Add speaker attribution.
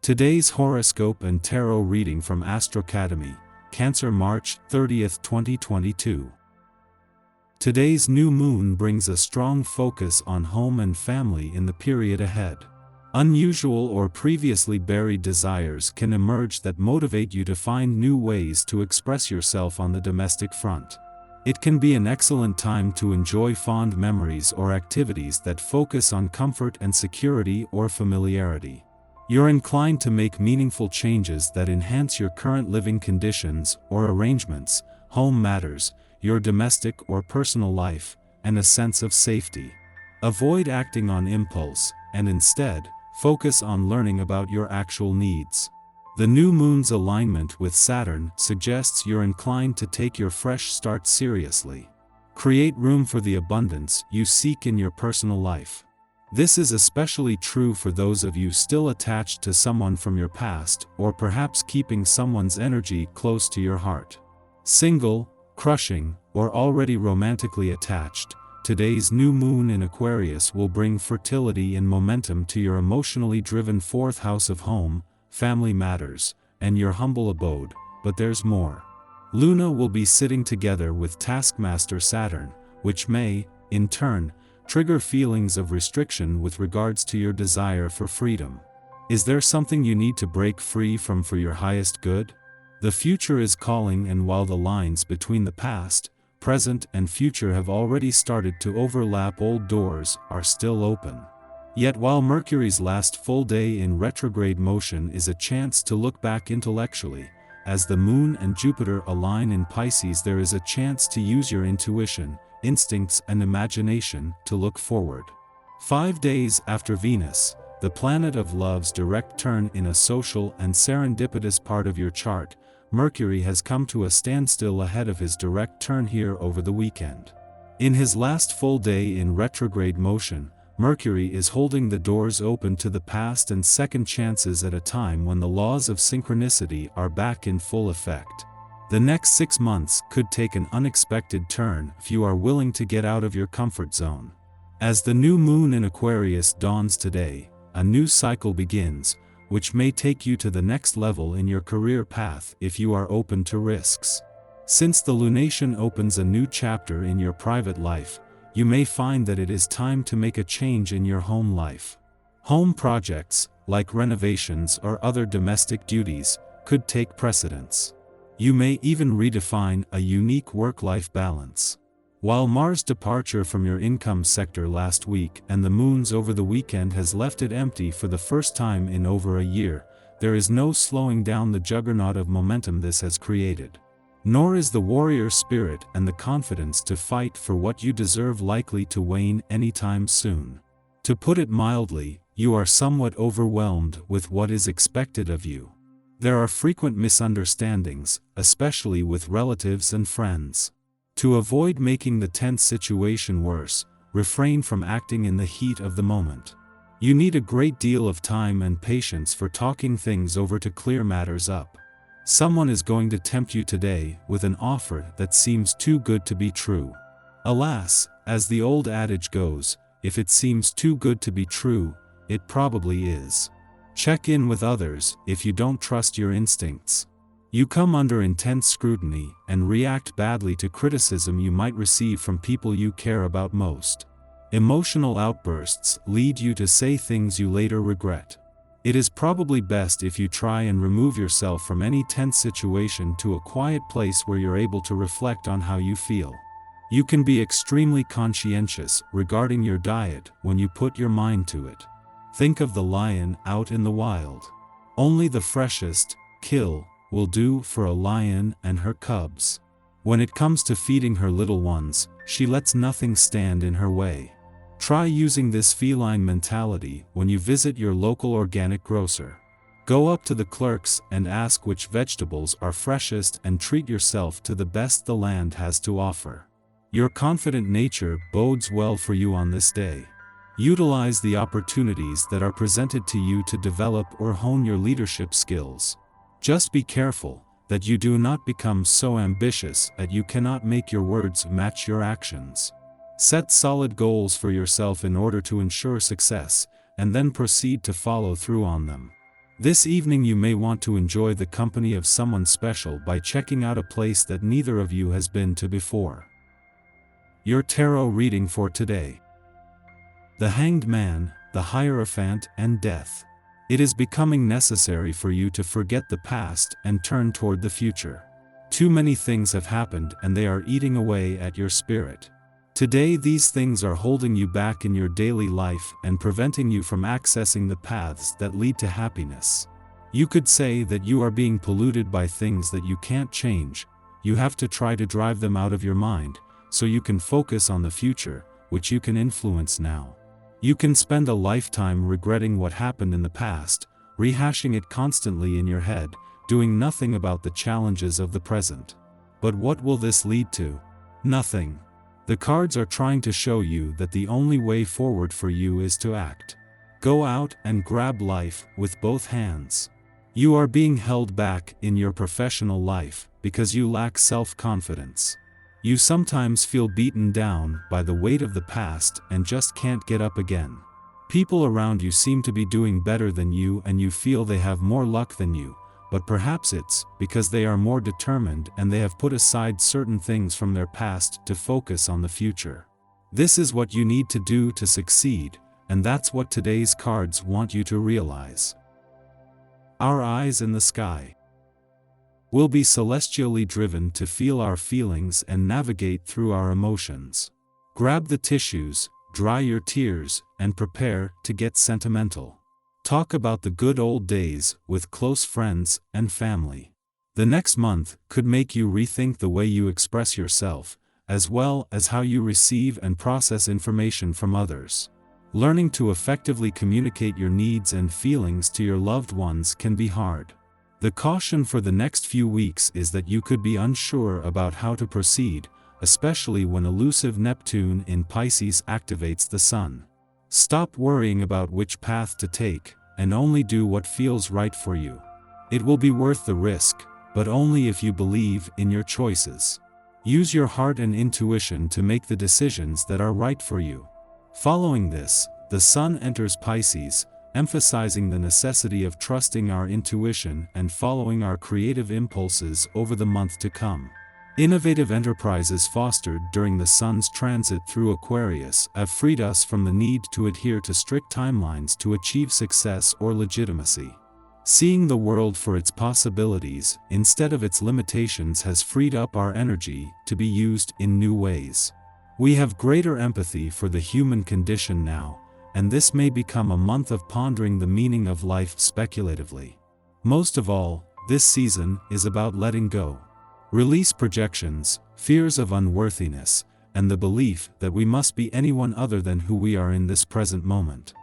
Speaker 1: Today's horoscope and tarot reading from Astrocademy, Cancer, March 30th, 2022. Today's new moon brings a strong focus on home and family in the period ahead. Unusual or previously buried desires can emerge that motivate you to find new ways to express yourself on the domestic front. It can be an excellent time to enjoy fond memories or activities that focus on comfort and security or familiarity. You're inclined to make meaningful changes that enhance your current living conditions or arrangements, home matters, your domestic or personal life, and a sense of safety. Avoid acting on impulse, and instead, focus on learning about your actual needs. The new moon's alignment with Saturn suggests you're inclined to take your fresh start seriously. Create room for the abundance you seek in your personal life. This is especially true for those of you still attached to someone from your past, or perhaps keeping someone's energy close to your heart. Single, crushing, or already romantically attached, today's new moon in Aquarius will bring fertility and momentum to your emotionally driven fourth house of home, family matters, and your humble abode, but there's more. Luna will be sitting together with taskmaster Saturn, which may, in turn, trigger feelings of restriction with regards to your desire for freedom. Is there something you need to break free from for your highest good? The future is calling, and while the lines between the past, present, and future have already started to overlap, old doors are still open. Yet while Mercury's last full day in retrograde motion is a chance to look back intellectually, as the Moon and Jupiter align in Pisces, there is a chance to use your intuition, instincts, and imagination to look forward. 5 days after Venus, the planet of love's direct turn in a social and serendipitous part of your chart, Mercury has come to a standstill ahead of his direct turn here over the weekend. In his last full day in retrograde motion, Mercury is holding the doors open to the past and second chances at a time when the laws of synchronicity are back in full effect. The next 6 months could take an unexpected turn if you are willing to get out of your comfort zone. As the new moon in Aquarius dawns today, a new cycle begins, which may take you to the next level in your career path if you are open to risks. Since the lunation opens a new chapter in your private life, you may find that it is time to make a change in your home life. Home projects, like renovations or other domestic duties, could take precedence. You may even redefine a unique work-life balance. While Mars' departure from your income sector last week and the moon's over the weekend has left it empty for the first time in over a year, there is no slowing down the juggernaut of momentum this has created. Nor is the warrior spirit and the confidence to fight for what you deserve likely to wane anytime soon. To put it mildly, you are somewhat overwhelmed with what is expected of you. There are frequent misunderstandings, especially with relatives and friends. To avoid making the tense situation worse, refrain from acting in the heat of the moment. You need a great deal of time and patience for talking things over to clear matters up. Someone is going to tempt you today with an offer that seems too good to be true. Alas, as the old adage goes, if it seems too good to be true, it probably is. Check in with others if you don't trust your instincts. You come under intense scrutiny and react badly to criticism you might receive from people you care about most. Emotional outbursts lead you to say things you later regret. It is probably best if you try and remove yourself from any tense situation to a quiet place where you're able to reflect on how you feel. You can be extremely conscientious regarding your diet when you put your mind to it. Think of the lion out in the wild. Only the freshest kill will do for a lion and her cubs. When it comes to feeding her little ones, she lets nothing stand in her way. Try using this feline mentality when you visit your local organic grocer. Go up to the clerks and ask which vegetables are freshest and treat yourself to the best the land has to offer. Your confident nature bodes well for you on this day. Utilize the opportunities that are presented to you to develop or hone your leadership skills. Just be careful that you do not become so ambitious that you cannot make your words match your actions. Set solid goals for yourself in order to ensure success, and then proceed to follow through on them. This evening you may want to enjoy the company of someone special by checking out a place that neither of you has been to before. Your tarot reading for today. The Hanged Man, the Hierophant, and Death. It is becoming necessary for you to forget the past and turn toward the future. Too many things have happened and they are eating away at your spirit. Today these things are holding you back in your daily life and preventing you from accessing the paths that lead to happiness. You could say that you are being polluted by things that you can't change. You have to try to drive them out of your mind, so you can focus on the future, which you can influence now. You can spend a lifetime regretting what happened in the past, rehashing it constantly in your head, doing nothing about the challenges of the present. But what will this lead to? Nothing. The cards are trying to show you that the only way forward for you is to act. Go out and grab life with both hands. You are being held back in your professional life because you lack self-confidence. You sometimes feel beaten down by the weight of the past and just can't get up again. People around you seem to be doing better than you and you feel they have more luck than you, but perhaps it's because they are more determined and they have put aside certain things from their past to focus on the future. This is what you need to do to succeed, and that's what today's cards want you to realize. Our eyes in the sky. We'll be celestially driven to feel our feelings and navigate through our emotions. Grab the tissues, dry your tears, and prepare to get sentimental. Talk about the good old days with close friends and family. The next month could make you rethink the way you express yourself, as well as how you receive and process information from others. Learning to effectively communicate your needs and feelings to your loved ones can be hard. The caution for the next few weeks is that you could be unsure about how to proceed, especially when elusive Neptune in Pisces activates the Sun. Stop worrying about which path to take, and only do what feels right for you. It will be worth the risk, but only if you believe in your choices. Use your heart and intuition to make the decisions that are right for you. Following this, the Sun enters Pisces, emphasizing the necessity of trusting our intuition and following our creative impulses over the month to come. Innovative enterprises fostered during the Sun's transit through Aquarius have freed us from the need to adhere to strict timelines to achieve success or legitimacy. Seeing the world for its possibilities instead of its limitations has freed up our energy to be used in new ways. We have greater empathy for the human condition now, and this may become a month of pondering the meaning of life speculatively. Most of all, this season is about letting go. Release projections, fears of unworthiness, and the belief that we must be anyone other than who we are in this present moment.